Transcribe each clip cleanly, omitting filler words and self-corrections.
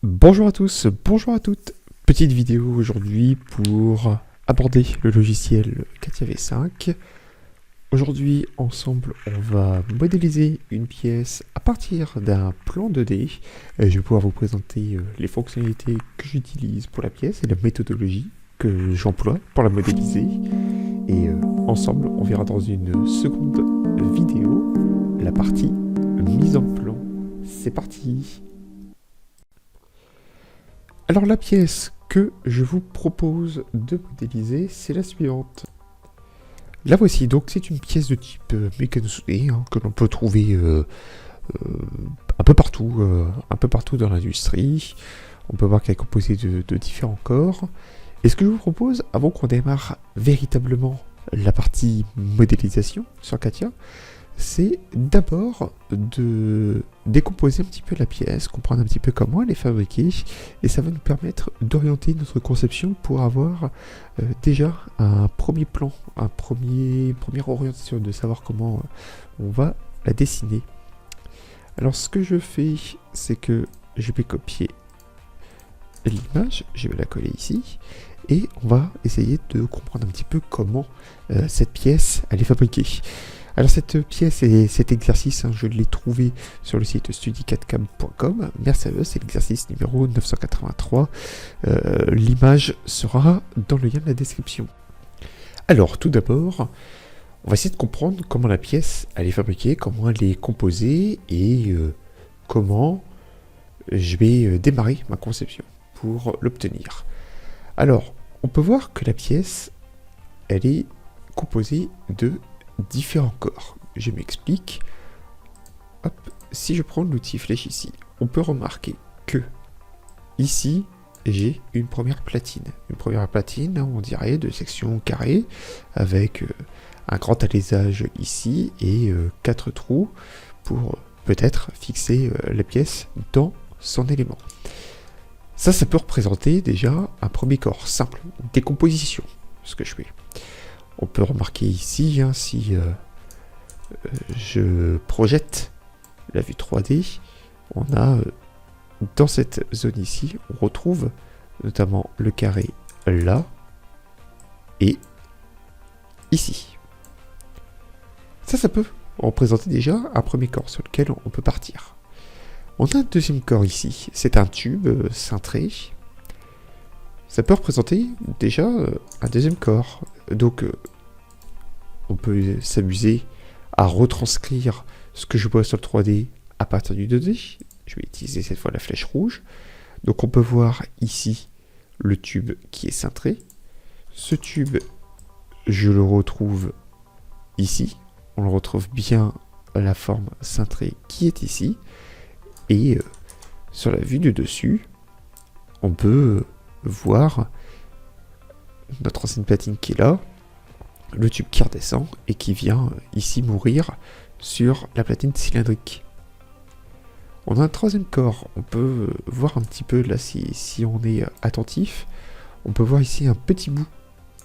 Bonjour à tous, bonjour à toutes. Petite vidéo aujourd'hui pour aborder le logiciel CATIA V5. Aujourd'hui, ensemble, on va modéliser une pièce à partir d'un plan 2D. Je vais pouvoir vous présenter les fonctionnalités que j'utilise pour la pièce et la méthodologie que j'emploie pour la modéliser. Et ensemble, on verra dans une seconde vidéo la partie mise en plan. C'est parti! Alors la pièce que je vous propose de modéliser, c'est la suivante. La voici, donc c'est une pièce de type mécano-soudé que l'on peut trouver un peu partout dans l'industrie. On peut voir qu'elle est composée de différents corps. Et ce que je vous propose, avant qu'on démarre véritablement la partie modélisation sur CATIA, c'est d'abord de décomposer un petit peu la pièce, comprendre un petit peu comment elle est fabriquée, et ça va nous permettre d'orienter notre conception pour avoir déjà un premier plan, première orientation de savoir comment on va la dessiner. Alors ce que je fais, c'est que je vais copier l'image, je vais la coller ici, et on va essayer de comprendre un petit peu comment cette pièce elle est fabriquée. Alors cette pièce et cet exercice, je l'ai trouvé sur le site study4cam.com. Merci à eux, c'est l'exercice numéro 983. L'image sera dans le lien de la description. Alors tout d'abord, on va essayer de comprendre comment la pièce elle est fabriquée, comment elle est composée et comment je vais démarrer ma conception pour l'obtenir. Alors, on peut voir que la pièce, elle est composée de différents corps. Je m'explique. Hop, si je prends l'outil flèche ici, on peut remarquer que ici, j'ai une première platine. Une première platine, on dirait, de section carrée, avec un grand alésage ici et 4 trous pour peut-être fixer la pièce dans son élément. Ça peut représenter déjà un premier corps simple, décomposition, ce que je fais. On peut remarquer ici, si je projette la vue 3D, on a dans cette zone ici, on retrouve notamment le carré là et ici. Ça peut représenter déjà un premier corps sur lequel on peut partir. On a un deuxième corps ici, c'est un tube cintré. Ça peut représenter déjà un deuxième corps. Donc, on peut s'amuser à retranscrire ce que je vois sur le 3D à partir du 2D. Je vais utiliser cette fois la flèche rouge. Donc, on peut voir ici le tube qui est cintré. Ce tube, je le retrouve ici. On le retrouve bien à la forme cintrée qui est ici. Et sur la vue du dessus, on peut voir notre ancienne platine qui est là, le tube qui redescend et qui vient ici mourir sur la platine cylindrique. On a un troisième corps, on peut voir un petit peu là si on est attentif, on peut voir ici un petit bout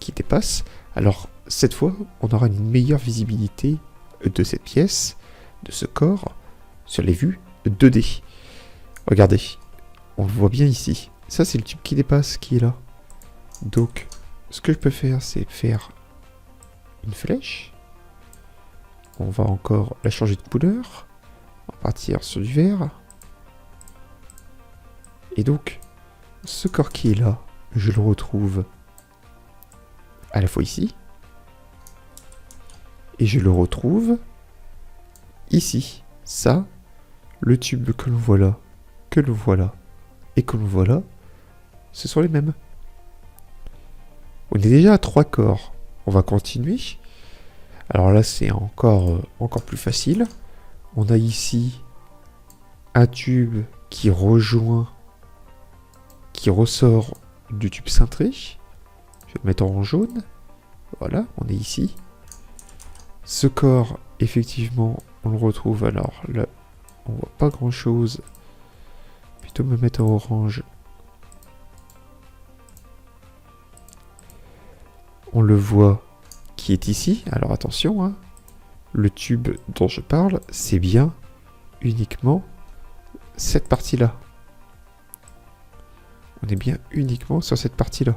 qui dépasse. Alors cette fois, on aura une meilleure visibilité de cette pièce, de ce corps, sur les vues 2D. Regardez, on le voit bien ici. Ça, c'est le tube qui dépasse, qui est là. Donc, ce que je peux faire, c'est faire une flèche. On va encore la changer de couleur. On va partir sur du vert. Et donc, ce corps qui est là, je le retrouve à la fois ici. Et je le retrouve ici. Ça, le tube que l'on voit là, que l'on voit là et que l'on voit là, ce sont les mêmes. On est déjà à 3 corps. On va continuer. Alors là, c'est encore plus facile. On a ici un tube qui rejoint, qui ressort du tube cintré. Je vais le mettre en jaune. Voilà, on est ici. Ce corps, effectivement, on le retrouve. Alors là, on voit pas grand chose. Plutôt me mettre en orange. On le voit qui est ici. Alors attention, le tube dont je parle, c'est bien uniquement cette partie-là. on est bien uniquement sur cette partie-là.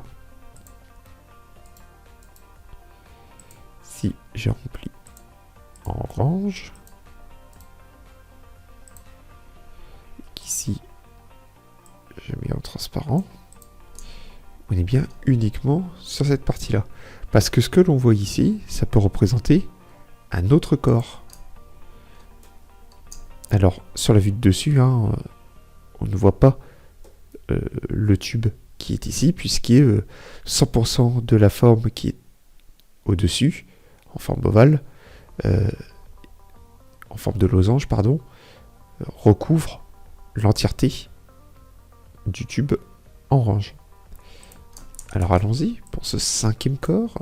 Si je remplis en orange, qu'ici je mets en transparent, on est bien uniquement sur cette partie-là. Parce que ce que l'on voit ici, ça peut représenter un autre corps. Alors, sur la vue de dessus, hein, on ne voit pas le tube qui est ici, puisqu'il est 100% de la forme qui est au-dessus, en forme ovale, en forme de losange, pardon, recouvre l'entièreté du tube orange. Alors allons-y pour ce 5e corps.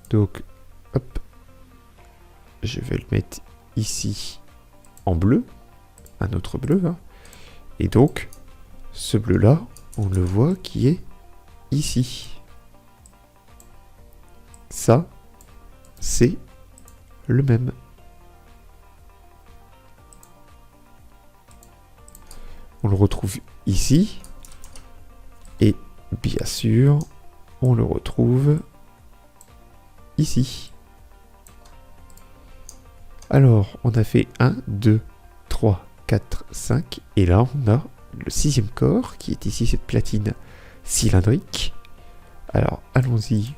Donc, hop, je vais le mettre ici en bleu, un autre bleu, hein. Et donc, ce bleu-là, on le voit qui est ici. Ça, c'est le même. On le retrouve ici. Et bien sûr, on le retrouve ici. Alors, on a fait 1, 2, 3, 4, 5. Et là, on a le 6e corps, qui est ici cette platine cylindrique. Alors, allons-y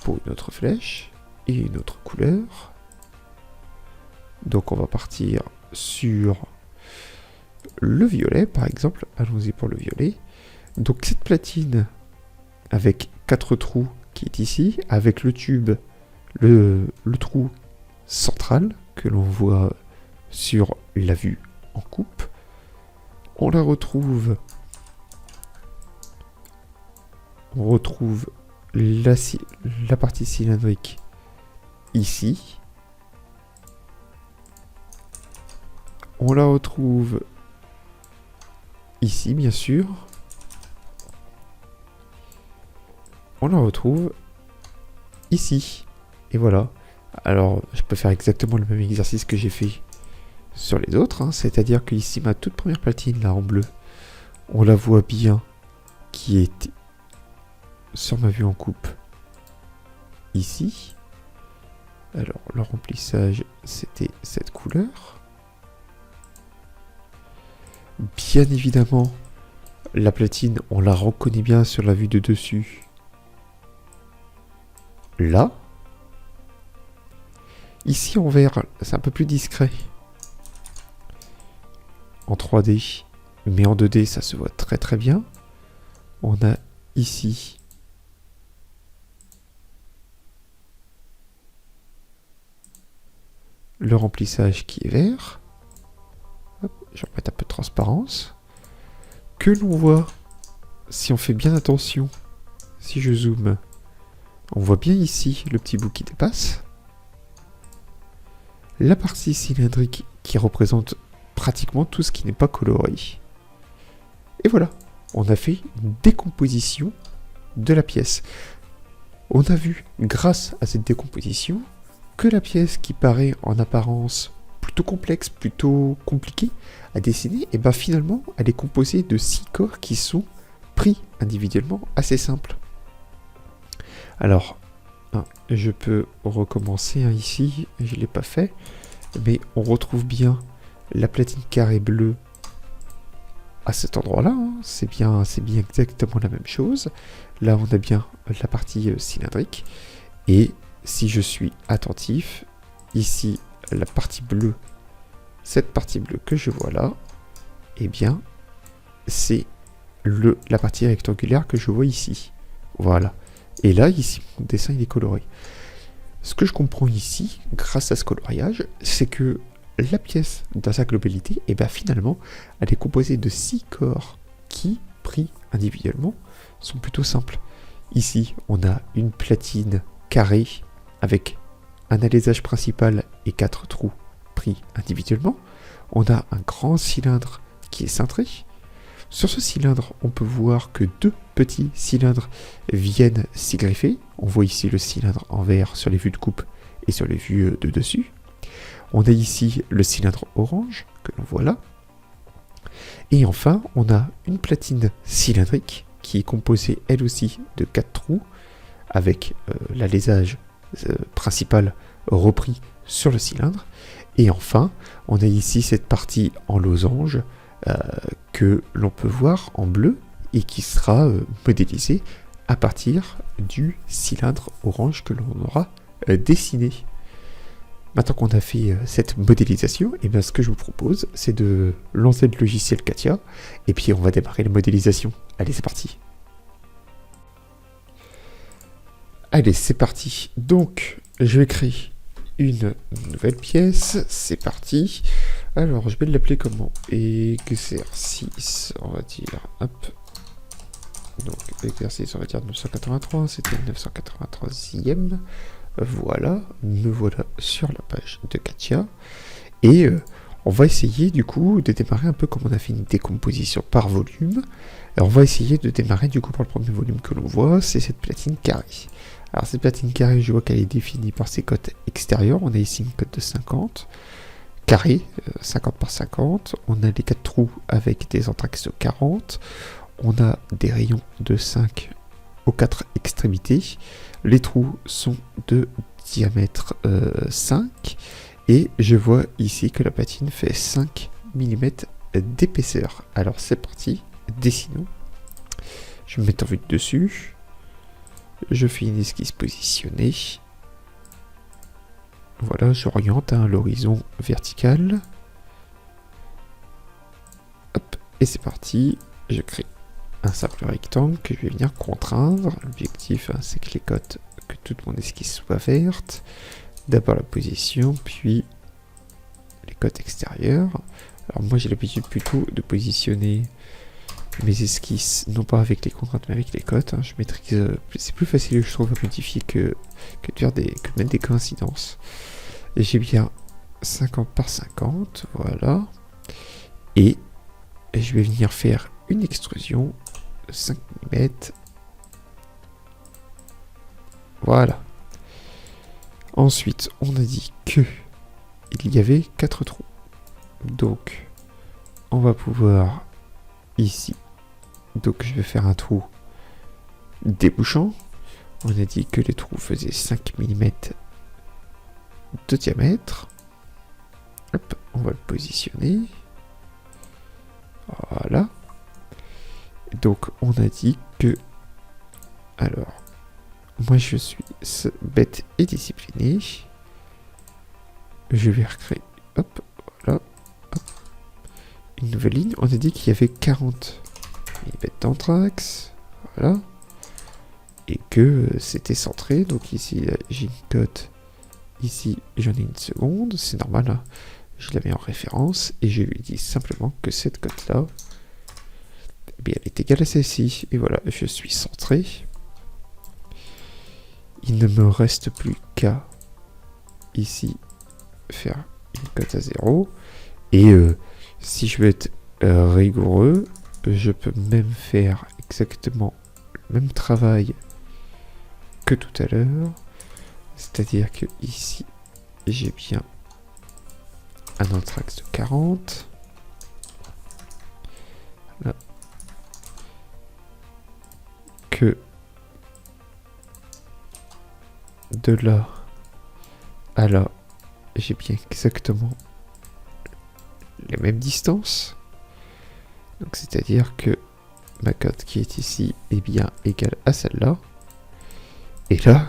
pour une autre flèche et une autre couleur. Donc, on va partir sur le violet, par exemple. Allons-y pour le violet. Donc, cette platine avec 4 trous qui est ici, avec le tube, le trou central que l'on voit sur la vue en coupe. On la retrouve. On retrouve la partie cylindrique ici. On la retrouve ici, bien sûr. On la retrouve ici. Et voilà. Alors, je peux faire exactement le même exercice que j'ai fait sur les autres, hein. C'est-à-dire que ici, ma toute première platine, là, en bleu, on la voit bien, qui est sur ma vue en coupe, ici. Alors, le remplissage, c'était cette couleur. Bien évidemment, la platine, on la reconnaît bien sur la vue de dessus. Là. Ici, en vert, c'est un peu plus discret. En 3D, mais en 2D, ça se voit très très bien. On a ici le remplissage qui est vert. Hop, je vais remettre un peu de transparence. Que l'on voit, si on fait bien attention, si je zoome, on voit bien ici le petit bout qui dépasse. La partie cylindrique qui représente pratiquement tout ce qui n'est pas coloré. Et voilà, on a fait une décomposition de la pièce. On a vu, grâce à cette décomposition, que la pièce qui paraît en apparence plutôt complexe, plutôt compliquée à dessiner, et bien finalement, elle est composée de 6 corps qui sont pris individuellement, assez simples. Alors, je peux recommencer ici, je ne l'ai pas fait, mais on retrouve bien la platine carrée bleue à cet endroit-là, hein. C'est bien exactement la même chose. Là, on a bien la partie cylindrique, et si je suis attentif, ici, la partie bleue, cette partie bleue que je vois là, eh bien, c'est la partie rectangulaire que je vois ici. Voilà. Et là, ici, mon dessin il est coloré. Ce que je comprends ici, grâce à ce coloriage, c'est que la pièce, dans sa globalité, et bien finalement, elle est composée de 6 corps qui, pris individuellement, sont plutôt simples. Ici, on a une platine carrée avec un alésage principal et 4 trous pris individuellement. On a un grand cylindre qui est cintré. Sur ce cylindre, on peut voir que 2 petits cylindres viennent s'y greffer. On voit ici le cylindre en vert sur les vues de coupe et sur les vues de dessus. On a ici le cylindre orange que l'on voit là. Et enfin, on a une platine cylindrique qui est composée elle aussi de 4 trous avec l'alésage principal repris sur le cylindre. Et enfin, on a ici cette partie en losange que l'on peut voir en bleu et qui sera modélisée à partir du cylindre orange que l'on aura dessiné. Maintenant qu'on a fait cette modélisation, et bien ce que je vous propose, c'est de lancer le logiciel CATIA, et puis on va démarrer la modélisation. Allez, c'est parti. Allez, c'est parti. Donc, je vais créer une nouvelle pièce. C'est parti. Alors, je vais l'appeler comment? Exercice, on va dire. Hop. Donc, exercice, on va dire 983. C'était le 983e. Voilà, me voilà sur la page de CATIA. Et on va essayer du coup de démarrer un peu comme on a fait une décomposition par volume. Alors, on va essayer de démarrer du coup par le premier volume que l'on voit, c'est cette platine carrée. Alors cette platine carrée, je vois qu'elle est définie par ses cotes extérieures. On a ici une cote de 50 carré, 50 par 50. On a les 4 trous avec des entraxes de 40. On a des rayons de 5 aux 4 extrémités. Les trous sont de diamètre 5. Et je vois ici que la patine fait 5 mm d'épaisseur. Alors c'est parti, dessinons. Je vais me mettre en vue de dessus. Je fais une esquisse positionnée. Voilà, j'oriente l'horizon vertical. Hop, et c'est parti. Je crée un simple rectangle que je vais venir contraindre. L'objectif, c'est que les cotes, que toute mon esquisse soit verte. D'abord la position, puis les cotes extérieures. Alors moi j'ai l'habitude plutôt de positionner mes esquisses, non pas avec les contraintes, mais avec les cotes. Je maîtrise, c'est plus facile, je trouve, à modifier que de faire que de mettre des coïncidences. Et j'ai bien 50 par 50, voilà. Et je vais venir faire une extrusion de 5 mm. Voilà. Ensuite, on a dit que il y avait 4 trous. Donc, on va pouvoir ici. Donc, je vais faire un trou débouchant. On a dit que les trous faisaient 5 mm de diamètre. Hop, on va le positionner. Voilà. Donc, on a dit que... Alors, moi, je suis bête et discipliné. Je vais recréer... Hop, voilà. Hop, une nouvelle ligne. On a dit qu'il y avait 40 mm d'anthrax. Voilà. Et que c'était centré. Donc ici, j'ai une cote. Ici, j'en ai une seconde. C'est normal. Hein. Je la mets en référence. Et je lui dis simplement que cette cote-là, eh bien, elle est égale à celle-ci. Et voilà, je suis centré. Il ne me reste plus qu'à, ici, faire une cote à 0. Et si je veux être rigoureux, je peux même faire exactement le même travail que tout à l'heure. C'est-à-dire que ici, j'ai bien un anthrax de 40. Là. Que de là à là, j'ai bien exactement les mêmes distances. Donc c'est-à-dire que ma cote qui est ici est bien égale à celle-là. Et là,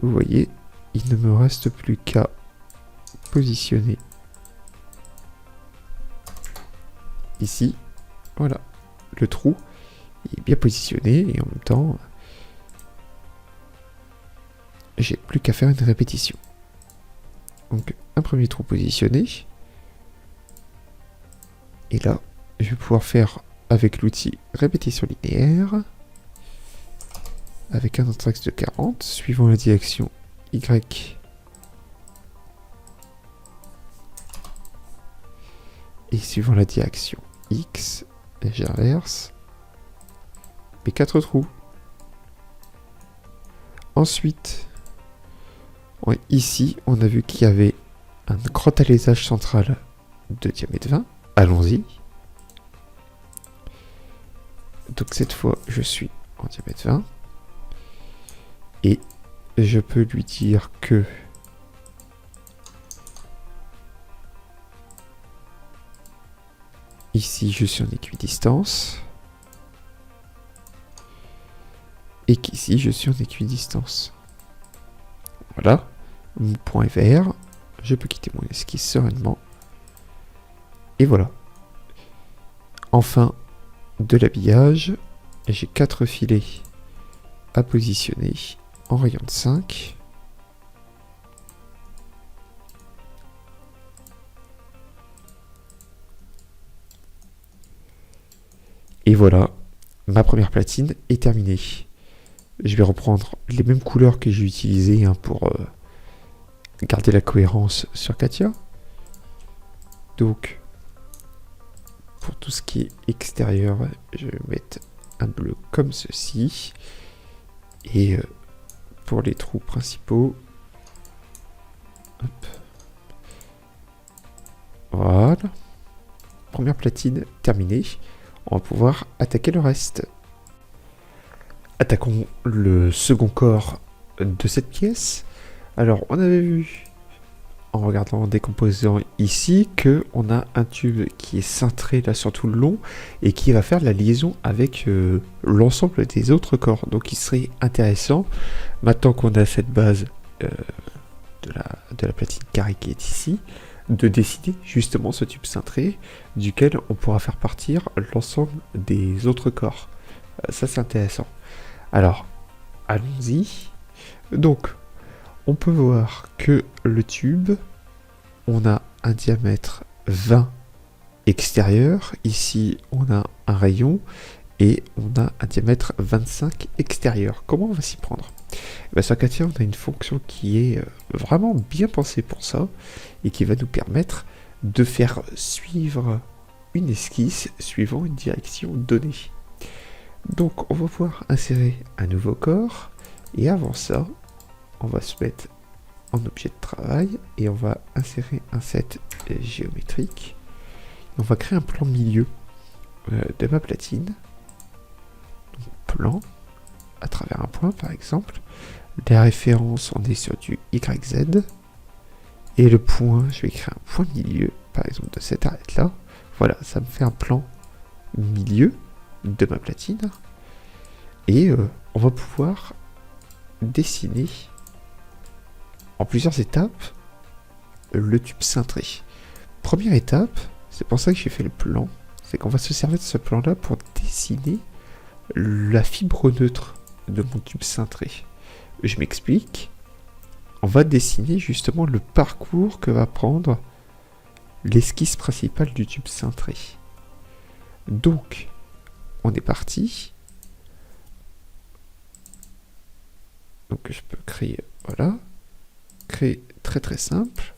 vous voyez, il ne me reste plus qu'à positionner ici. Voilà, le trou est bien positionné et en même temps, j'ai plus qu'à faire une répétition. Donc un premier trou positionné. Et là, je vais pouvoir faire avec l'outil répétition linéaire. Avec un anthrax de 40, suivant la direction Y. Et suivant la direction X, j'inverse mes 4 trous. Ensuite, ici, on a vu qu'il y avait un grand alésage central de diamètre 20. Allons-y. Donc cette fois, je suis en diamètre 20. Et je peux lui dire que ici, je suis en équidistance. Et qu'ici, je suis en équidistance. Voilà. Mon point est vert. Je peux quitter mon esquisse sereinement. Et voilà. Enfin, de l'habillage. J'ai 4 filets à positionner en rayon de 5. Et voilà, ma première platine est terminée. Je vais reprendre les mêmes couleurs que j'ai utilisées pour garder la cohérence sur Katia. Donc, pour tout ce qui est extérieur, je vais mettre un bleu comme ceci. Et pour les trous principaux, hop. Voilà. Première platine terminée. On va pouvoir attaquer le reste. Attaquons le second corps de cette pièce. Alors, on avait vu, en regardant en décomposant ici, qu'on a un tube qui est cintré là sur tout le long et qui va faire la liaison avec l'ensemble des autres corps. Donc, il serait intéressant, maintenant qu'on a cette base de la platine carrée qui est ici, de dessiner justement ce tube cintré duquel on pourra faire partir l'ensemble des autres corps. Ça, c'est intéressant. Alors, allons-y. Donc, on peut voir que le tube, on a un diamètre 20 extérieur. Ici, on a un rayon et on a un diamètre 25 extérieur. Comment on va s'y prendre? Sur Katia, on a une fonction qui est vraiment bien pensée pour ça et qui va nous permettre de faire suivre une esquisse suivant une direction donnée. Donc, on va pouvoir insérer un nouveau corps et avant ça, on va se mettre en objet de travail et on va insérer un set géométrique. On va créer un plan milieu de ma platine. Donc, plan à travers un point par exemple. Les références, on est sur du YZ. Et le point, je vais créer un point milieu, par exemple de cette arête là. Voilà, ça me fait un plan milieu de ma platine. Et on va pouvoir dessiner en plusieurs étapes le tube cintré. Première étape, c'est pour ça que j'ai fait le plan, c'est qu'on va se servir de ce plan là pour dessiner la fibre neutre de mon tube cintré. Je m'explique. On va dessiner justement le parcours que va prendre l'esquisse principale du tube cintré. Donc, on est parti. Donc je peux créer, voilà, créer très très simple.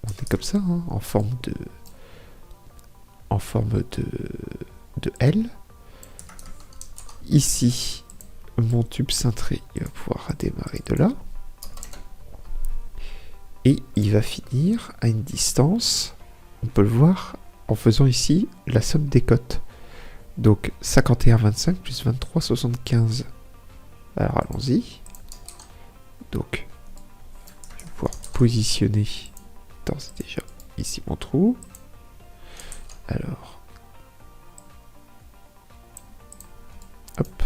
On est comme ça, hein, en forme de L. Ici, mon tube cintré, il va pouvoir démarrer de là. Et il va finir à une distance, on peut le voir en faisant ici la somme des cotes. Donc 51,25 plus 23,75. Alors allons-y. Donc, je vais pouvoir positionner d'ores et déjà ici mon trou. Alors, hop.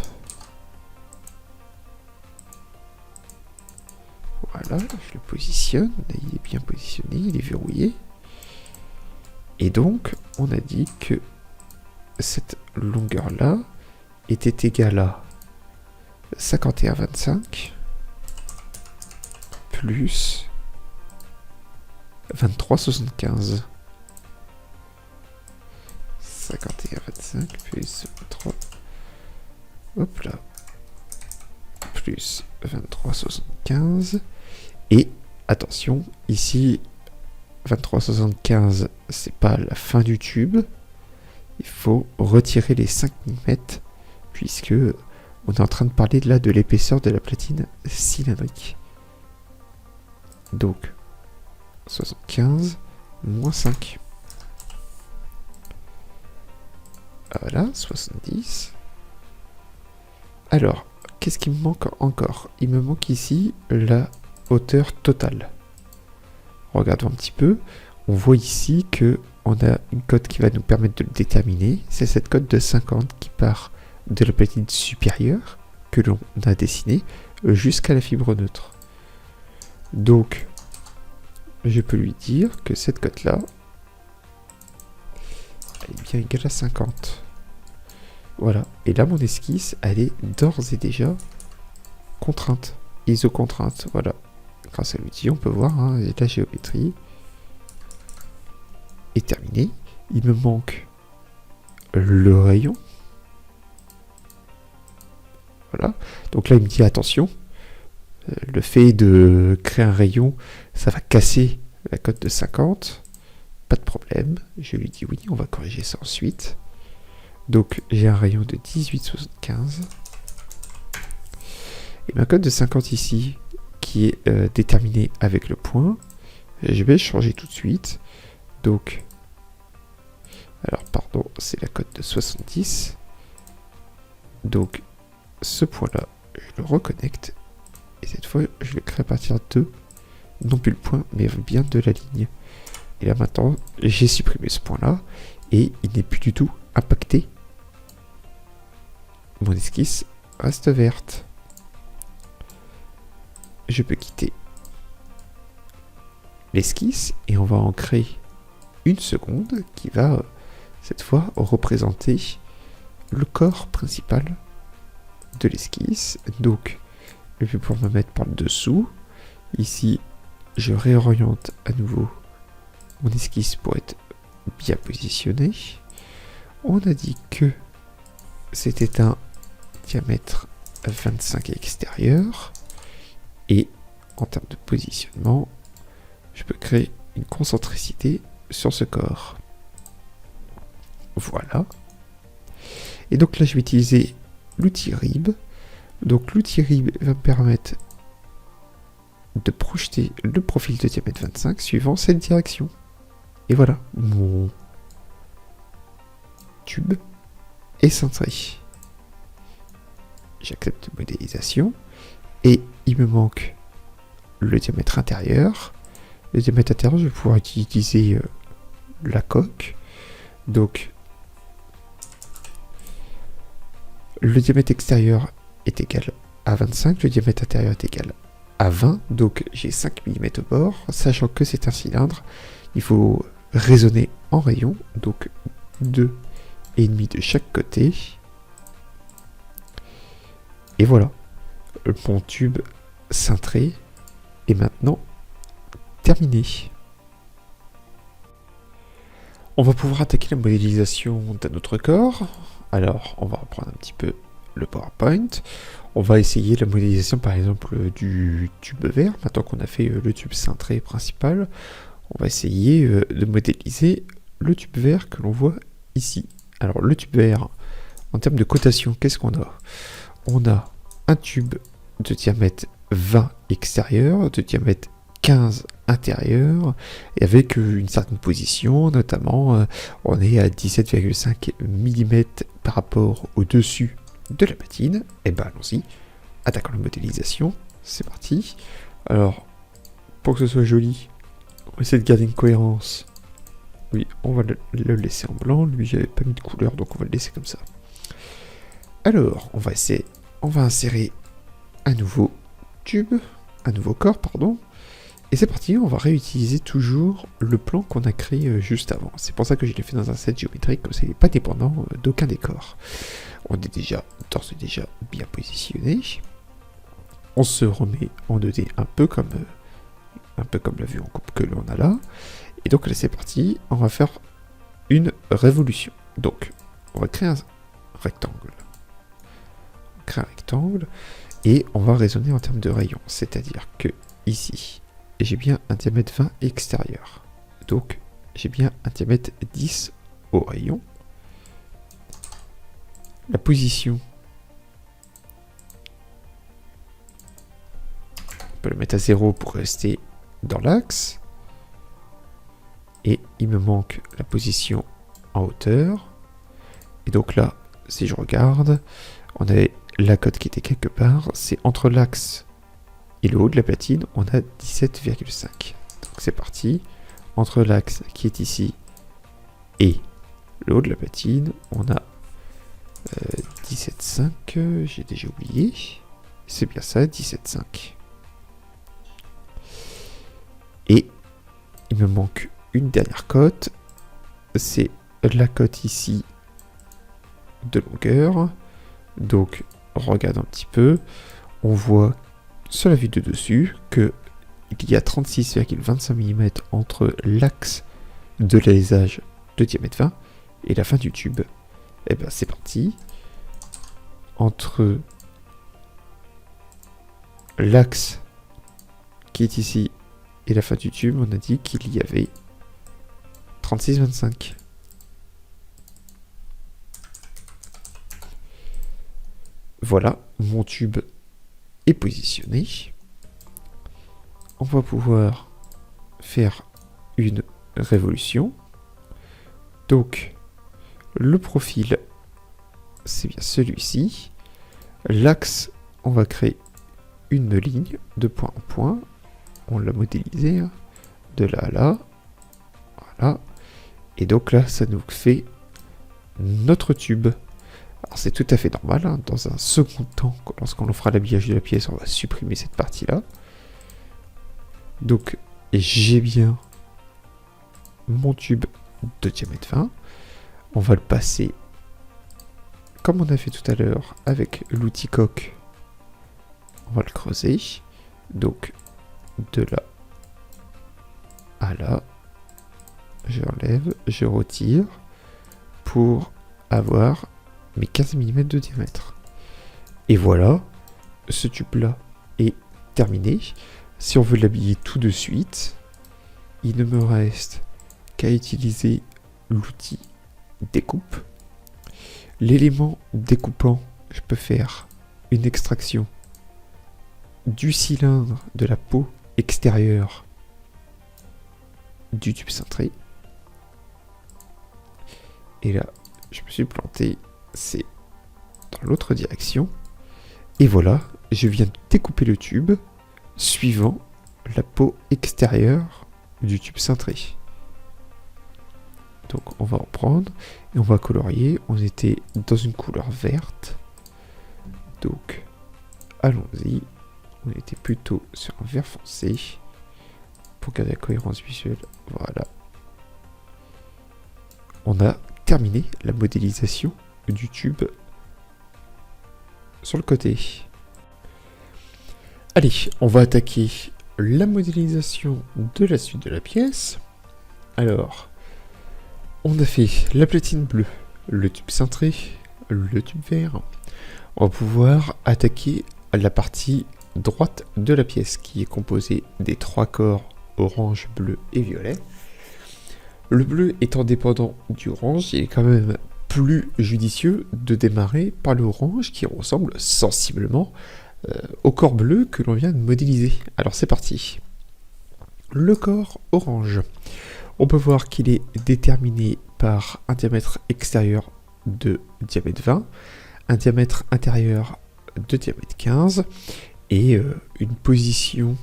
Voilà, je le positionne. Il est bien positionné, il est verrouillé. Et donc, on a dit que cette longueur-là était égale à 51,25 plus 23,75. 51,25 plus 23. Hop là. Plus 23,75. Et attention, ici, 23,75, c'est pas la fin du tube. Il faut retirer les 5 mm, puisque on est en train de parler là de l'épaisseur de la platine cylindrique. Donc, 75 moins 5. Voilà, 70. Alors, qu'est-ce qui me manque encore? Il me manque ici la hauteur totale. Regardons un petit peu. On voit ici que on a une cote qui va nous permettre de le déterminer. C'est cette cote de 50 qui part de la platine supérieure que l'on a dessinée jusqu'à la fibre neutre. Donc, je peux lui dire que cette cote-là, elle est bien égale à 50. Voilà. Et là, mon esquisse, elle est d'ores et déjà contrainte. Iso-contrainte. Voilà. Grâce à l'outil, on peut voir la géométrie est terminée. Il me manque le rayon. Voilà. Donc là, il me dit attention. Le fait de créer un rayon, ça va casser la cote de 50. Pas de problème. Je lui dis oui, on va corriger ça ensuite. Donc j'ai un rayon de 18,75. Et ma cote de 50 ici, qui est déterminée avec le point, je vais changer tout de suite. Donc, alors pardon, c'est la cote de 70. Donc ce point-là, je le reconnecte. Et cette fois, je le crée à partir de, non plus le point, mais bien de la ligne. Et là maintenant, j'ai supprimé ce point-là. Et il n'est plus du tout impacté. Mon esquisse reste verte. Je peux quitter l'esquisse et on va en créer une seconde qui va, cette fois, représenter le corps principal de l'esquisse. Donc, je vais pouvoir me mettre par le dessous. Ici, je réoriente à nouveau mon esquisse pour être bien positionné. On a dit que c'était un diamètre 25 extérieur. Et en termes de positionnement, je peux créer une concentricité sur ce corps. Voilà. Et donc là, je vais utiliser l'outil RIB. Donc l'outil RIB va me permettre de projeter le profil de diamètre 25 suivant cette direction. Et voilà, mon tube est centré. J'accepte modélisation. Et il me manque le diamètre intérieur. Le diamètre intérieur, je vais pouvoir utiliser la coque. Donc, le diamètre extérieur est égal à 25. Le diamètre intérieur est égal à 20. Donc, j'ai 5 mm au bord. Sachant que c'est un cylindre, il faut raisonner en rayon. Donc, 2,5 de chaque côté. Et voilà. Mon tube cintré est maintenant terminé. On va pouvoir attaquer la modélisation d'un autre corps. Alors, on va reprendre un petit peu le PowerPoint. On va essayer la modélisation, par exemple, du tube vert. Maintenant qu'on a fait le tube cintré principal, on va essayer de modéliser le tube vert que l'on voit ici. Alors, le tube vert, en termes de cotation, qu'est-ce qu'on a? On a un tube de diamètre 20 extérieur, de diamètre 15 intérieur, et avec une certaine position, notamment on est à 17,5 mm par rapport au dessus de la patine. Et ben allons-y, attaquons la modélisation, c'est parti. Alors, pour que ce soit joli, on va essayer de garder une cohérence. Oui, on va le laisser en blanc, lui j'avais pas mis de couleur, donc on va le laisser comme ça. Alors, on va insérer un nouveau tube, un nouveau corps, pardon. Et c'est parti, on va réutiliser toujours le plan qu'on a créé juste avant. C'est pour ça que je l'ai fait dans un set géométrique, comme ça il n'est pas dépendant d'aucun des corps. On est déjà, d'ores et déjà bien positionné. On se remet en 2D un peu comme la vue en coupe que l'on a là. Et donc là c'est parti, on va faire une révolution. Donc, on va créer un rectangle. On crée un rectangle. Et on va raisonner en termes de rayon, c'est-à-dire que ici, j'ai bien un diamètre 20 extérieur. Donc, j'ai bien un diamètre 10 au rayon. La position, on peut le mettre à 0 pour rester dans l'axe. Et il me manque la position en hauteur. Et donc là, si je regarde, on avait la cote qui était quelque part, c'est entre l'axe et le haut de la platine, on a 17,5. Donc c'est parti. Entre l'axe qui est ici et le haut de la platine, on a 17,5. J'ai déjà oublié. C'est bien ça, 17,5. Et il me manque une dernière cote. C'est la cote ici de longueur. Donc, on regarde un petit peu. On voit sur la vue de dessus qu'il y a 36,25 mm entre l'axe de l'alésage de diamètre 20 et la fin du tube. Et bien, c'est parti. Entre l'axe qui est ici et la fin du tube, on a dit qu'il y avait 36,25. Voilà, mon tube est positionné. On va pouvoir faire une révolution. Donc, le profil, c'est bien celui-ci. L'axe, on va créer une ligne de point en point. On l'a modélisé, hein, de là à là. Voilà. Et donc là, ça nous fait notre tube. Alors c'est tout à fait normal, hein. Dans un second temps, lorsqu'on fera l'habillage de la pièce, on va supprimer cette partie-là. Donc j'ai bien mon tube de diamètre 20. On va le passer comme on a fait tout à l'heure avec l'outil coque. On va le creuser. Donc de là à là, j'enlève, je retire pour avoir mes 15 mm de diamètre. Et voilà, ce tube-là est terminé. Si on veut l'habiller tout de suite, il ne me reste qu'à utiliser l'outil découpe. L'élément découpant, je peux faire une extraction du cylindre de la peau extérieure du tube cintré. Et là, je me suis planté, c'est dans l'autre direction. Et voilà, je viens de découper le tube suivant la peau extérieure du tube cintré. Donc on va en prendre et on va colorier. On était dans une couleur verte. Donc allons-y. On était plutôt sur un vert foncé. Pour garder la cohérence visuelle. Voilà. On a terminé la modélisation du tube sur le côté. Allez, on va attaquer la modélisation de la suite de la pièce. Alors, on a fait la platine bleue, le tube cintré, le tube vert. On va pouvoir attaquer la partie droite de la pièce qui est composée des 3 corps orange, bleu et violet. Le bleu étant dépendant du orange, il est quand même plus judicieux de démarrer par l'orange qui ressemble sensiblement au corps bleu que l'on vient de modéliser. Alors c'est parti. Le corps orange. On peut voir qu'il est déterminé par un diamètre extérieur de diamètre 20, un diamètre intérieur de diamètre 15 et une position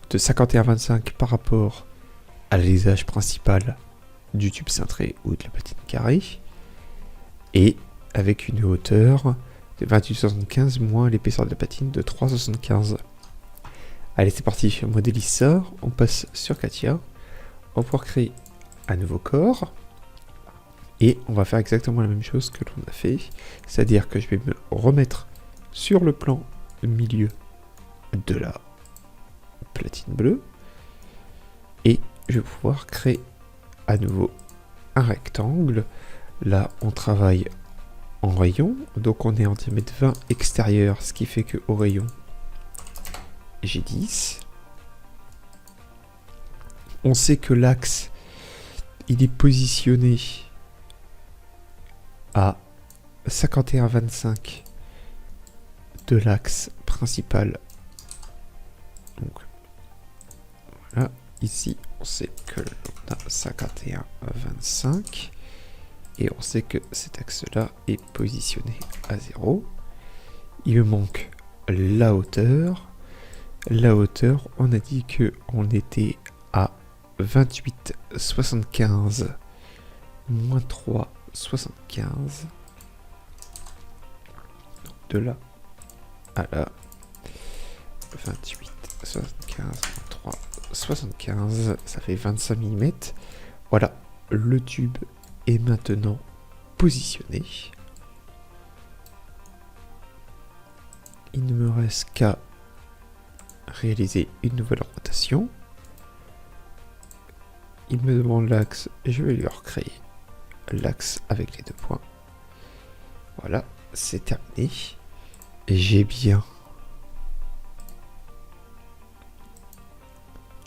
de 51,25 par rapport à l'alésage principal du tube cintré ou de la platine carrée, et avec une hauteur de 28,75 moins l'épaisseur de la patine de 3,75. Allez, c'est parti, on modélise ça, on passe sur Katia, on va pouvoir créer un nouveau corps, et on va faire exactement la même chose que l'on a fait, c'est-à-dire que je vais me remettre sur le plan milieu de la platine bleue, et je vais pouvoir créer à nouveau un rectangle. Là, on travaille en rayon, donc on est en diamètre 20 extérieur, ce qui fait que au rayon, j'ai 10. On sait que l'axe, il est positionné à 51,25 de l'axe principal. Donc, voilà. Ici, on sait que l'on a 51,25. Et on sait que cet axe-là est positionné à 0. Il me manque la hauteur. La hauteur, on a dit qu'on était à 28,75 moins 3,75. De là à là. 28,75 moins 3,75. Ça fait 25 mm. Voilà, le tube est maintenant positionné. Il ne me reste qu'à réaliser une nouvelle rotation. Il me demande l'axe, je vais lui recréer l'axe avec les 2 points. Voilà, c'est terminé. J'ai bien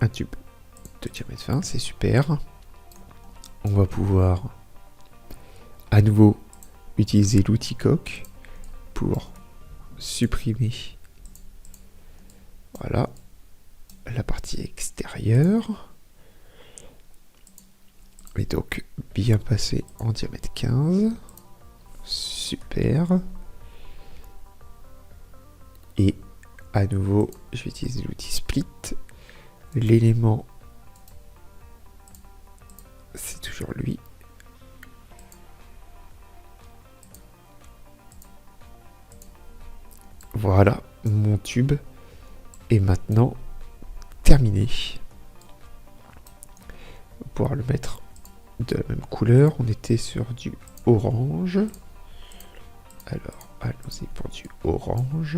un tube de diamètre 20, c'est super. On va pouvoir à nouveau utiliser l'outil coque pour supprimer, voilà, la partie extérieure. Et donc bien passer en diamètre 15. Super. Et à nouveau, je vais utiliser l'outil split. L'élément, c'est toujours lui. Voilà, mon tube est maintenant terminé. On va pouvoir le mettre de la même couleur. On était sur du orange. Alors, allons-y pour du orange.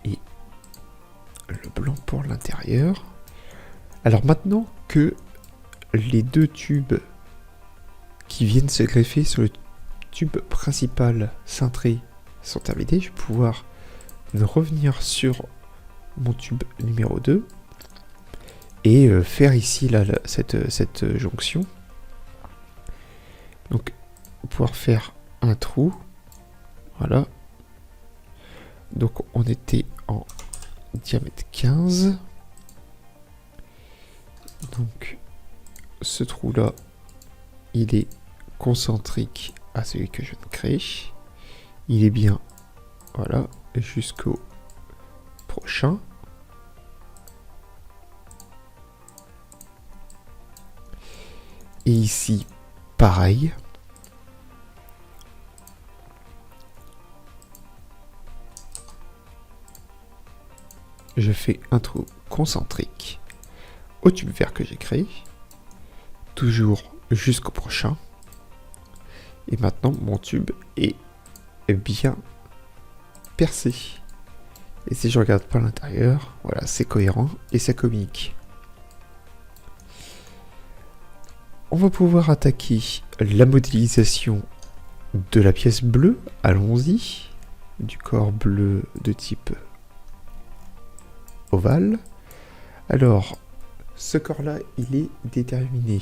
Et le blanc pour l'intérieur. Alors maintenant que les 2 tubes qui viennent se greffer sur le tube principal cintré sont terminés, je vais pouvoir revenir sur mon tube numéro 2 et faire ici là, cette jonction. Donc pouvoir faire un trou, voilà. Donc on était en diamètre 15. Donc ce trou là, il est concentrique à celui que je viens de créer. Il est bien, voilà, jusqu'au prochain. Et ici, pareil. Je fais un trou concentrique au tube vert que j'ai créé. Toujours jusqu'au prochain. Et maintenant, mon tube est bien percé. Et si je regarde par l'intérieur, voilà, c'est cohérent et ça communique. On va pouvoir attaquer la modélisation de la pièce bleue. Allons-y. Du corps bleu de type ovale. Alors, ce corps-là, il est déterminé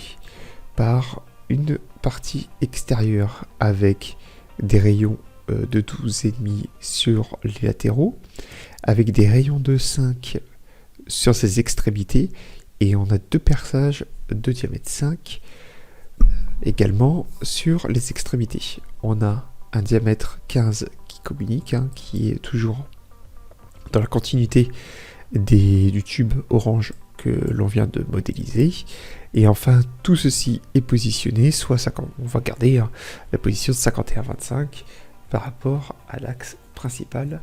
par une partie extérieure avec des rayons de 12,5 sur les latéraux, avec des rayons de 5 sur ses extrémités, et on a 2 perçages de diamètre 5 également sur les extrémités. On a un diamètre 15 qui communique, qui est toujours dans la continuité du tube orange que l'on vient de modéliser. Et enfin, tout ceci est positionné, soit 50, on va garder la position de 51,25 par rapport à l'axe principal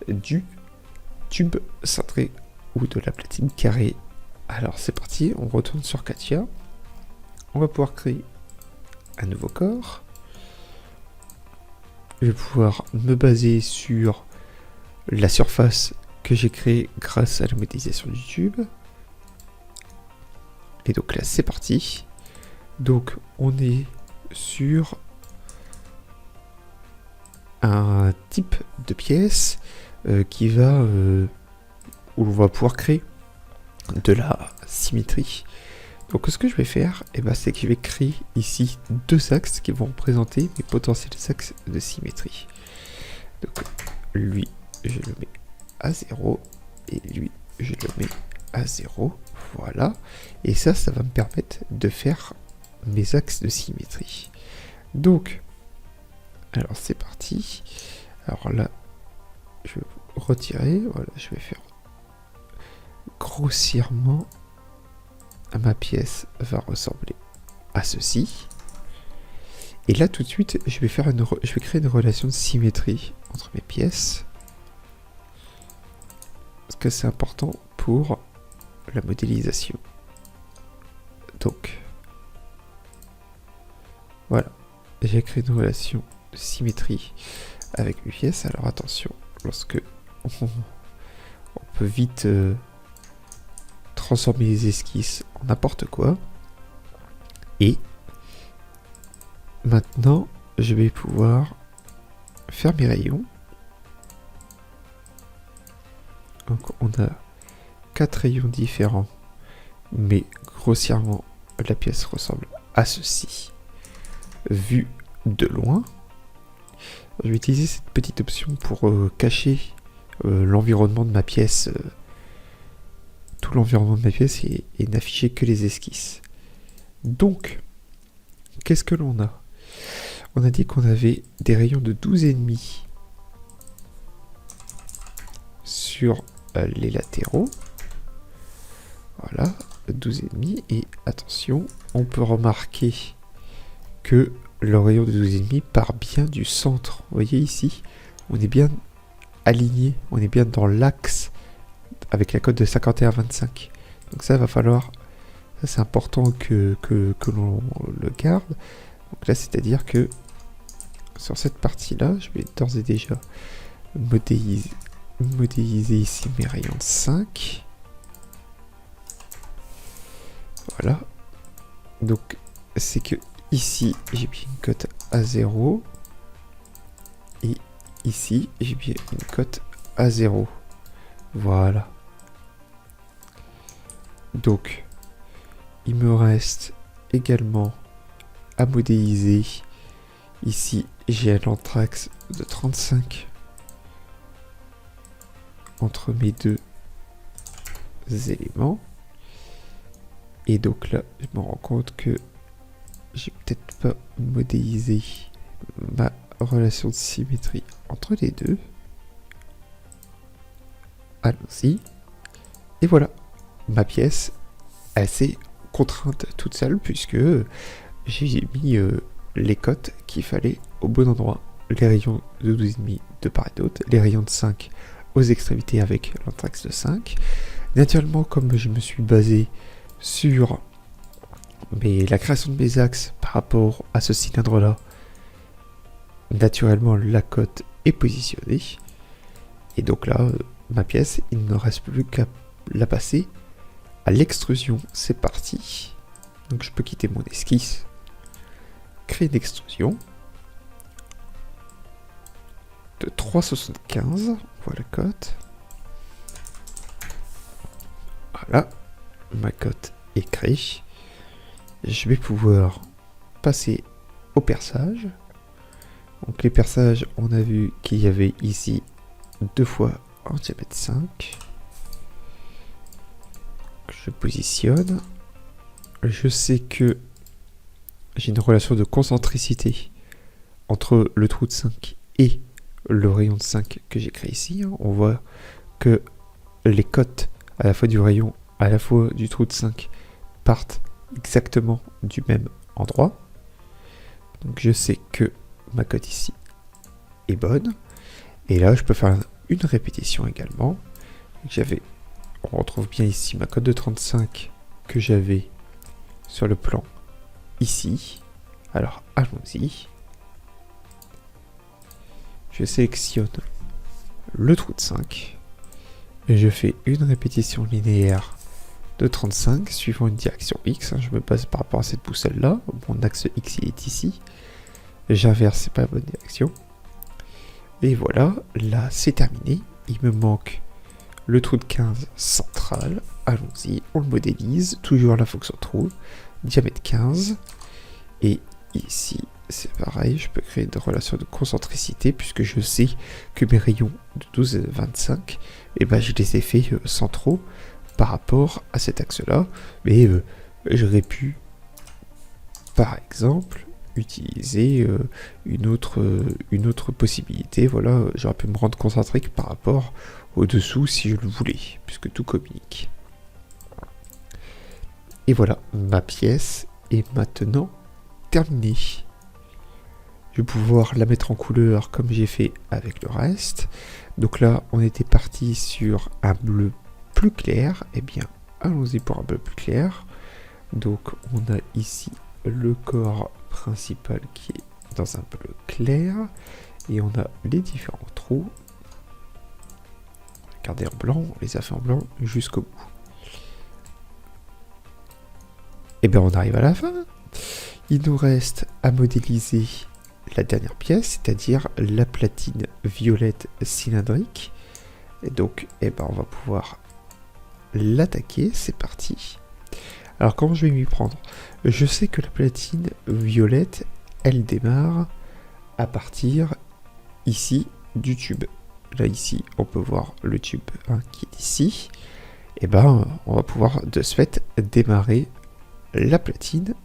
du tube cintré ou de la platine carrée. Alors c'est parti, on retourne sur Katia. On va pouvoir créer un nouveau corps. Je vais pouvoir me baser sur la surface que j'ai créée grâce à la modélisation du tube. Et donc là c'est parti. Donc on est sur un type de pièce qui va où l'on va pouvoir créer de la symétrie. Donc ce que je vais faire, c'est que je vais créer ici 2 axes qui vont représenter mes potentiels axes de symétrie. Donc lui je le mets à 0 et lui je le mets à 0. Voilà. Et ça va me permettre de faire mes axes de symétrie. Donc, alors c'est parti. Alors là, je vais retirer. Voilà, je vais faire grossièrement. Ma pièce va ressembler à ceci. Et là, tout de suite, je vais créer une relation de symétrie entre mes pièces. Parce que c'est important pour la modélisation. Donc, voilà. J'ai créé une relation de symétrie avec mes pièces. Alors attention, lorsque on peut vite transformer les esquisses en n'importe quoi. Et maintenant, je vais pouvoir faire mes rayons. Donc on a 4 rayons différents, mais grossièrement la pièce ressemble à ceci, vu de loin. Je vais utiliser cette petite option pour cacher l'environnement de ma pièce, tout l'environnement de ma pièce et n'afficher que les esquisses. Donc, qu'est-ce que l'on a? On a dit qu'on avait des rayons de 12,5 sur les latéraux. Voilà, 12,5. Et attention, on peut remarquer que le rayon de 12,5 part bien du centre. Vous voyez ici, on est bien aligné, on est bien dans l'axe avec la cote de 51,25. Donc ça va falloir, ça c'est important que l'on le garde. Donc là, c'est-à-dire que sur cette partie-là, je vais d'ores et déjà modéliser ici mes rayons de 5. Voilà. Donc, c'est que ici, j'ai bien une cote à 0. Et ici, j'ai bien une cote à 0. Voilà. Donc, il me reste également à modéliser. Ici, j'ai un anthrax de 35 entre mes deux éléments. Et donc là, je me rends compte que j'ai peut-être pas modélisé ma relation de symétrie entre les deux. Allons-y. Et voilà, ma pièce assez contrainte toute seule puisque j'ai mis les cotes qu'il fallait au bon endroit. Les rayons de 12,5 de part et d'autre, les rayons de 5 aux extrémités avec l'anthrax de 5. Naturellement, comme je me suis basé sur la création de mes axes par rapport à ce cylindre-là, naturellement la cote est positionnée. Et donc là, ma pièce, il ne reste plus qu'à la passer à l'extrusion. C'est parti. Donc je peux quitter mon esquisse, créer une extrusion de 3,75. On voit la cote. Voilà, ma cote est créée. Je vais pouvoir passer au perçage. Donc les perçages, on a vu qu'il y avait ici 2 fois en diamètre 5. Je positionne. Je sais que j'ai une relation de concentricité entre le trou de 5 et le rayon de 5 que j'ai créé ici. On voit que les cotes à la fois du rayon, à la fois du trou de 5 partent exactement du même endroit. Donc je sais que ma cote ici est bonne. Et là, je peux faire une répétition également. On retrouve bien ici ma cote de 35 que j'avais sur le plan ici. Alors allons-y. Je sélectionne le trou de 5 et je fais une répétition linéaire de 35 suivant une direction X. Je me base par rapport à cette boussole là. Mon axe X il est ici. J'inverse, c'est pas la bonne direction. Et voilà, là c'est terminé. Il me manque le trou de 15 central. Allons-y, on le modélise. Toujours la fonction trou. Diamètre 15. Et ici, c'est pareil. Je peux créer une relation de concentricité puisque je sais que mes rayons de 12 et 25, je les ai fait centraux par rapport à cet axe-là. Mais j'aurais pu, par exemple, utiliser une autre possibilité. Voilà, j'aurais pu me rendre concentrique par rapport au-dessous si je le voulais, puisque tout communique. Et voilà, ma pièce est maintenant terminée. Je vais pouvoir la mettre en couleur comme j'ai fait avec le reste. Donc là, on était parti sur un bleu plus clair. Eh bien, allons-y pour un bleu plus clair. Donc, on a ici le corps principal qui est dans un bleu clair. Et on a les différents trous. Regardez en blanc, on les a fait en blanc jusqu'au bout. Et bien, on arrive à la fin. Il nous reste à modéliser la dernière pièce, c'est-à-dire la platine violette cylindrique. Et donc, on va pouvoir l'attaquer. C'est parti. Alors, comment je vais m'y prendre? Je sais que la platine violette, elle démarre à partir ici du tube. Là, ici, on peut voir le tube qui est ici. Et on va pouvoir de ce fait démarrer la platine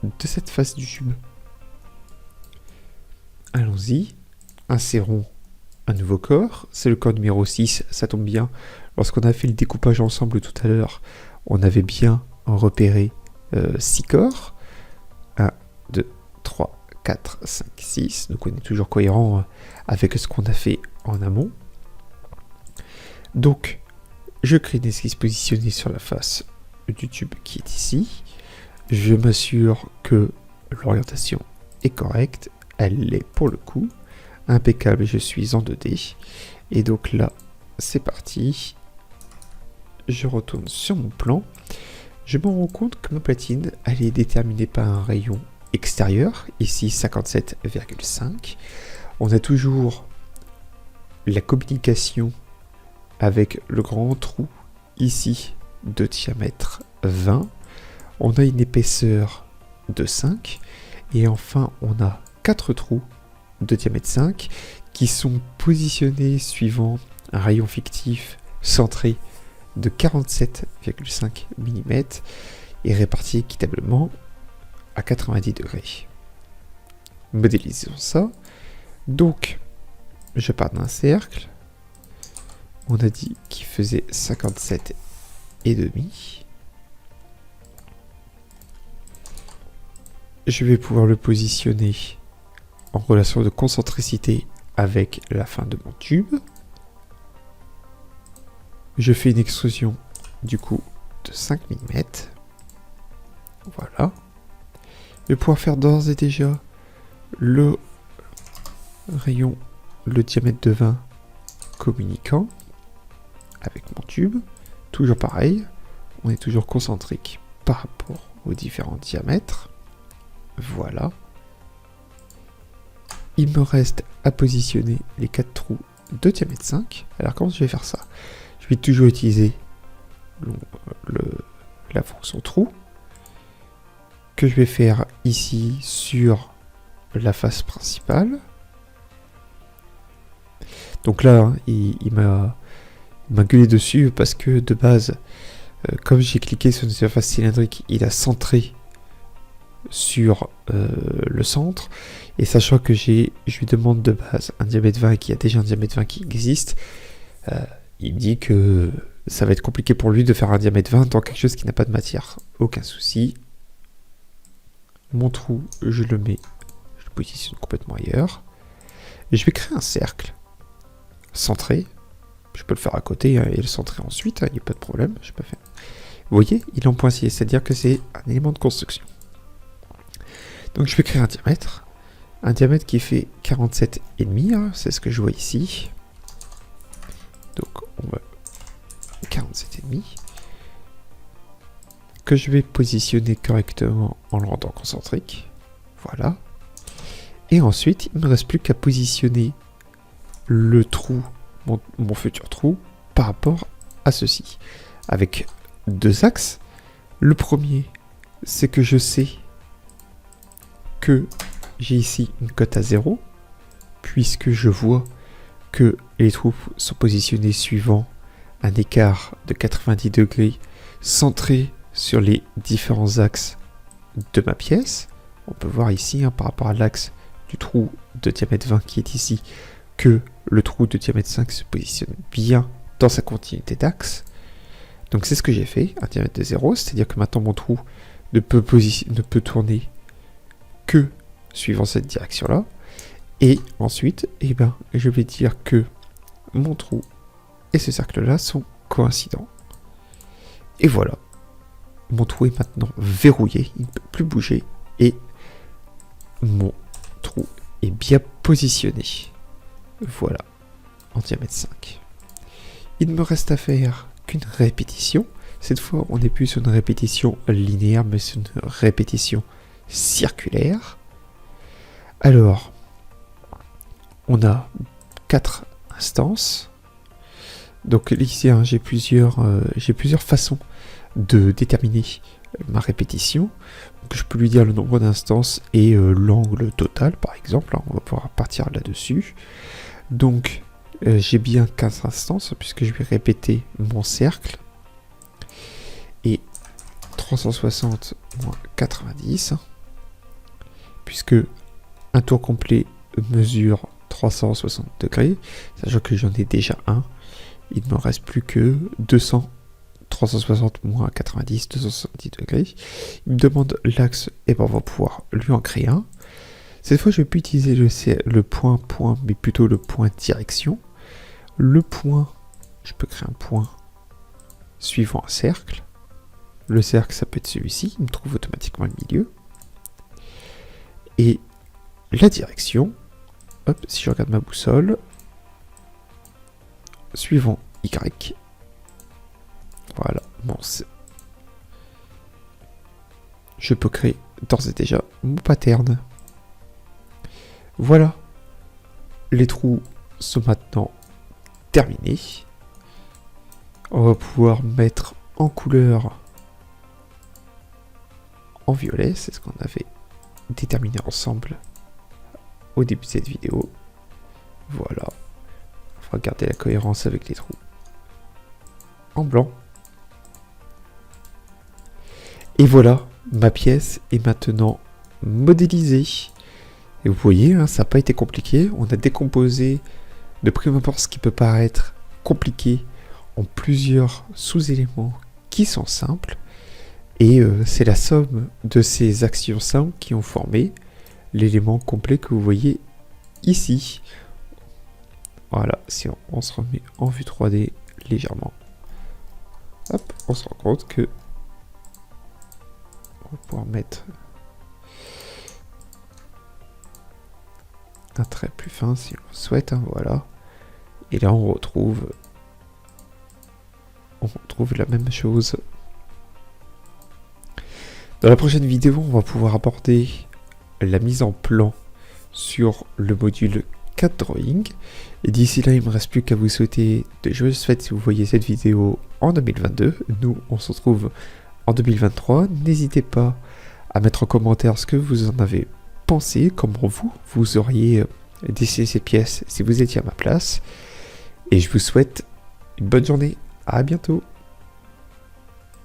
de cette face du tube. Allons-y, insérons un nouveau corps, c'est le corps numéro 6, ça tombe bien. Lorsqu'on a fait le découpage ensemble tout à l'heure, on avait bien repéré 6 corps. 1, 2, 3, 4, 5, 6, donc on est toujours cohérent avec ce qu'on a fait en amont. Donc, je crée une esquisse positionnée sur la face du tube qui est ici. Je m'assure que l'orientation est correcte. Elle l'est pour le coup. Impeccable, je suis en 2D. Et donc là, c'est parti. Je retourne sur mon plan. Je me rends compte que ma platine, elle est déterminée par un rayon extérieur. Ici, 57,5. On a toujours la communication avec le grand trou ici de diamètre 20. On a une épaisseur de 5. Et enfin, on a 4 trous de diamètre 5 qui sont positionnés suivant un rayon fictif centré de 47,5 mm et répartis équitablement à 90 degrés. Modélisons ça. Donc, je pars d'un cercle. On a dit qu'il faisait 57,5. Je vais pouvoir le positionner en relation de concentricité avec la fin de mon tube. Je fais une extrusion du coup de 5 mm. Voilà. Je vais pouvoir faire d'ores et déjà le rayon, le diamètre de 20 communiquant avec mon tube. Toujours pareil, on est toujours concentrique par rapport aux différents diamètres. Voilà. Il me reste à positionner les 4 trous de diamètre 5. Alors comment je vais faire ça? Je vais toujours utiliser la fonction trou que je vais faire ici sur la face principale. Donc là, il m'a gueulé dessus parce que de base, comme j'ai cliqué sur une surface cylindrique, il a centré sur le centre, et sachant que je lui demande de base un diamètre 20 qui a déjà un diamètre 20 qui existe, il me dit que ça va être compliqué pour lui de faire un diamètre 20 dans quelque chose qui n'a pas de matière. Aucun souci. Mon trou, je le positionne complètement ailleurs. Et je vais créer un cercle centré. Je peux le faire à côté et le centrer ensuite, il n'y a pas de problème. Je peux faire. Vous voyez, il est en pointillé, c'est-à-dire que c'est un élément de construction. Donc je vais créer un diamètre qui fait 47,5, c'est ce que je vois ici. Donc on va 47,5 que je vais positionner correctement en le rendant concentrique. Voilà. Et ensuite, il ne me reste plus qu'à positionner le trou, mon futur trou, par rapport à ceci. Avec 2 axes. Le premier, c'est que je sais que j'ai ici une cote à 0, puisque je vois que les trous sont positionnés suivant un écart de 90 degrés centré sur les différents axes de ma pièce. On peut voir ici, par rapport à l'axe du trou de diamètre 20 qui est ici, que le trou de diamètre 5 se positionne bien dans sa continuité d'axe. Donc c'est ce que j'ai fait, un diamètre de 0, c'est-à-dire que maintenant mon trou ne peut tourner que suivant cette direction-là. Et ensuite, je vais dire que mon trou et ce cercle-là sont coïncidents. Et voilà, mon trou est maintenant verrouillé, il ne peut plus bouger, et mon trou est bien positionné. Voilà, en diamètre 5. Il ne me reste à faire qu'une répétition. Cette fois, on n'est plus sur une répétition linéaire, mais sur une répétition circulaire. Alors, on a 4 instances. Donc ici, j'ai plusieurs façons de déterminer ma répétition. Donc, je peux lui dire le nombre d'instances et l'angle total, par exemple. On va pouvoir partir là-dessus. Donc, j'ai bien 15 instances, puisque je vais répéter mon cercle. Et 360 moins 90, puisque un tour complet mesure 360 degrés, sachant que j'en ai déjà un. Il ne me reste plus que 360 moins 90, 270 degrés. Il me demande l'axe, et on va pouvoir lui en créer un. Cette fois, je ne vais plus utiliser le point, mais plutôt le point direction. Le point, je peux créer un point suivant un cercle. Le cercle, ça peut être celui-ci, il me trouve automatiquement le milieu. Et la direction, hop, si je regarde ma boussole, suivant Y. Voilà, bon, je peux créer d'ores et déjà mon pattern. Voilà, les trous sont maintenant terminés. On va pouvoir mettre en couleur en violet, c'est ce qu'on avait déterminé ensemble au début de cette vidéo. Voilà, on va garder la cohérence avec les trous en blanc. Et voilà, ma pièce est maintenant modélisée. Et vous voyez, ça n'a pas été compliqué. On a décomposé de prime abord ce qui peut paraître compliqué en plusieurs sous-éléments qui sont simples. Et c'est la somme de ces actions simples qui ont formé l'élément complet que vous voyez ici. Voilà, si on se remet en vue 3D légèrement, hop, on se rend compte que on va pouvoir mettre un trait plus fin si on le souhaite, voilà. Et là on retrouve la même chose. Dans la prochaine vidéo, on va pouvoir aborder la mise en plan sur le module CAD Drawing. Et d'ici là, il ne me reste plus qu'à vous souhaiter de joyeuses fêtes si vous voyez cette vidéo en 2022. Nous, on se retrouve en 2023. N'hésitez pas à mettre en commentaire ce que vous en avez pensé, comment vous auriez dessiné ces pièces si vous étiez à ma place. Et je vous souhaite une bonne journée. À bientôt.